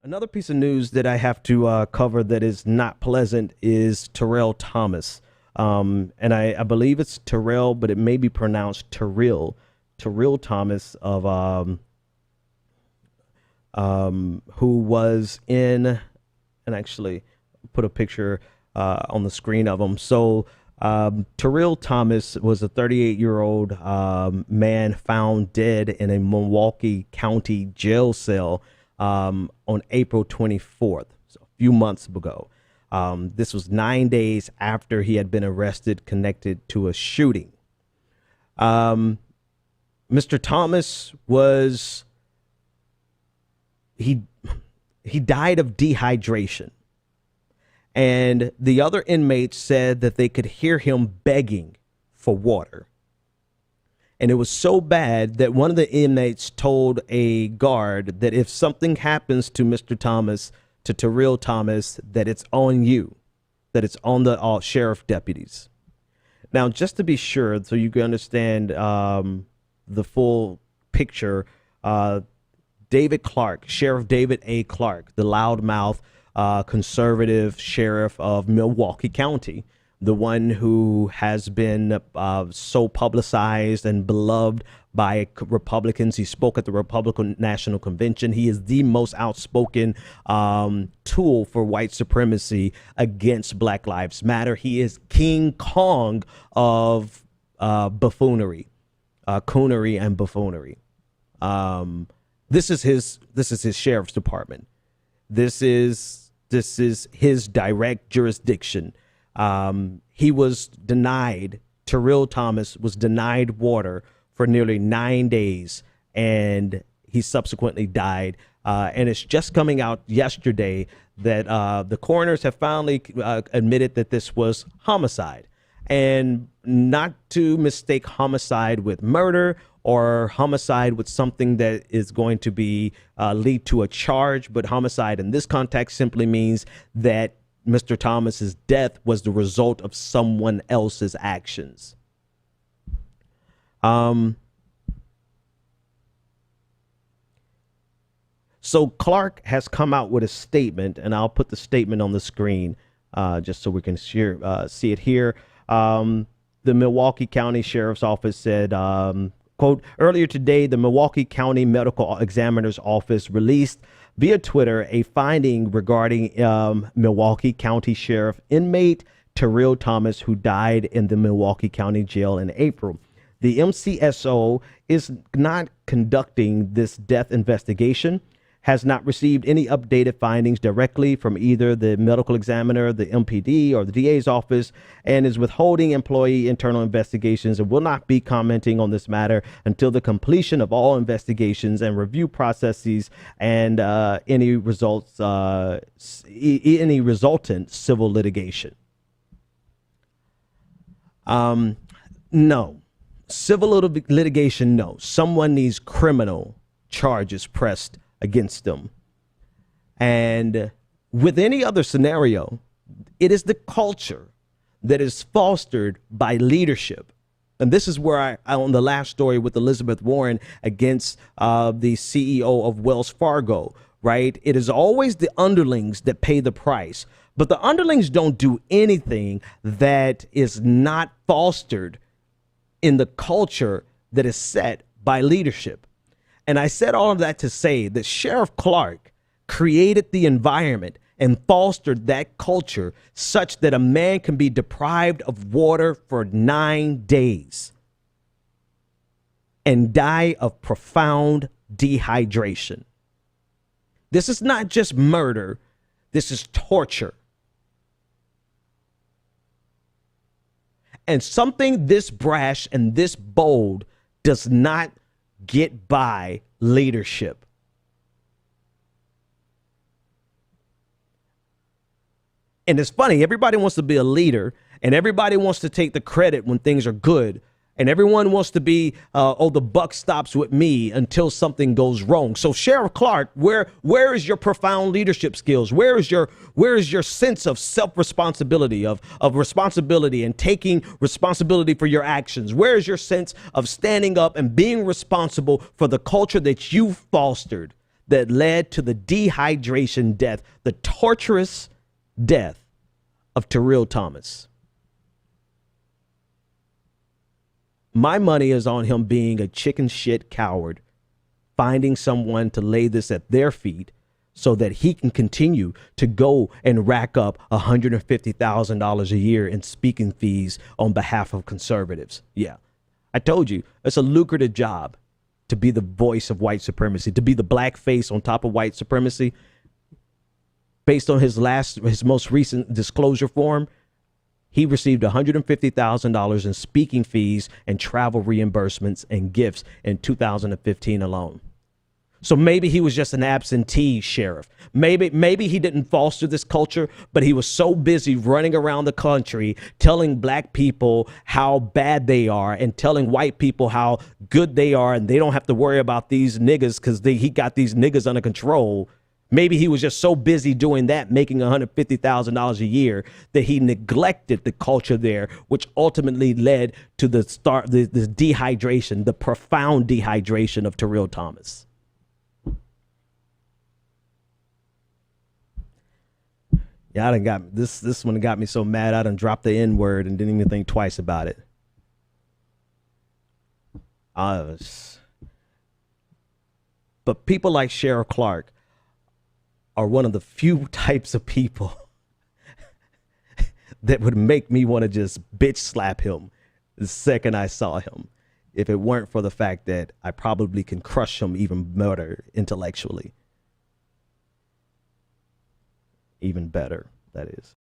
Another piece of news that I have to cover that is not pleasant is Terrill Thomas. And I believe it's Terrill, but it may be pronounced Terrill. Terrill Thomas of who was in, and actually put a picture on the screen of him. So Terrill Thomas was a 38-year-old man found dead in a Milwaukee County jail cell on April 24th, so a few months ago. This was 9 days after he had been arrested connected to a shooting. Mr. Thomas was, he died of dehydration. And the other inmates said that they could hear him begging for water. And it was so bad that one of the inmates told a guard that if something happens to Mr. Thomas, to Terrill Thomas, that it's on you, that it's on the sheriff deputies. Now, just to be sure, so you can understand the full picture, David Clark, Sheriff David A. Clark, the loudmouth conservative sheriff of Milwaukee County, the one who has been so publicized and beloved by Republicans. He spoke at the Republican National Convention. He is the most outspoken tool for white supremacy against Black Lives Matter. He is King Kong of buffoonery, coonery and buffoonery. This is his sheriff's department. This is his direct jurisdiction. He was denied, Terrill Thomas was denied water for nearly 9 days, and he subsequently died. And it's just coming out yesterday that the coroners have finally admitted that this was homicide, and not to mistake homicide with murder or homicide with something that is going to be lead to a charge, but homicide in this context simply means that Mr. Thomas's death was the result of someone else's actions. So Clark has come out with a statement, and I'll put the statement on the screen just so we can see it here. The Milwaukee County Sheriff's Office said, quote, earlier today, the Milwaukee County Medical Examiner's Office released via Twitter a finding regarding Milwaukee County Sheriff inmate Terrill Thomas, who died in the Milwaukee County Jail in April. The MCSO is not conducting this death investigation, has not received any updated findings directly from either the medical examiner, the MPD, or the DA's office, and is withholding employee internal investigations and will not be commenting on this matter until the completion of all investigations and review processes and any resultant civil litigation. No. Civil litigation, no. Someone needs criminal charges pressed against them. And with any other scenario, it is the culture that is fostered by leadership. And this is where I on the last story with Elizabeth Warren against the CEO of Wells Fargo, right? It is always the underlings that pay the price, but the underlings don't do anything that is not fostered in the culture that is set by leadership. And I said all of that to say that Sheriff Clark created the environment and fostered that culture such that a man can be deprived of water for 9 days and die of profound dehydration. This is not just murder. This is torture. And something this brash and this bold does not get by leadership. And it's funny, everybody wants to be a leader and everybody wants to take the credit when things are good. And everyone wants to be, the buck stops with me until something goes wrong. So Sheriff Clark, where is your profound leadership skills? Where is your sense of self-responsibility, of responsibility and taking responsibility for your actions? Where is your sense of standing up and being responsible for the culture that you fostered, that led to the dehydration death, the torturous death of Terrill Thomas. My money is on him being a chicken shit coward, finding someone to lay this at their feet so that he can continue to go and rack up $150,000 a year in speaking fees on behalf of conservatives. Yeah, I told you, it's a lucrative job to be the voice of white supremacy, to be the black face on top of white supremacy. Based on his most recent disclosure form, he received $150,000 in speaking fees and travel reimbursements and gifts in 2015 alone. So maybe he was just an absentee sheriff. Maybe he didn't foster this culture, but he was so busy running around the country telling black people how bad they are and telling white people how good they are and they don't have to worry about these niggas because he got these niggas under control. Maybe he was just so busy doing that, making $150,000 a year, that he neglected the culture there, which ultimately led to the dehydration, the profound dehydration of Terrill Thomas. Yeah, I done got this one got me so mad I done dropped the N word and didn't even think twice about it. But people like Sheriff Clark are one of the few types of people that would make me want to just bitch slap him the second I saw him, if it weren't for the fact that I probably can crush him even better intellectually. Even better, that is.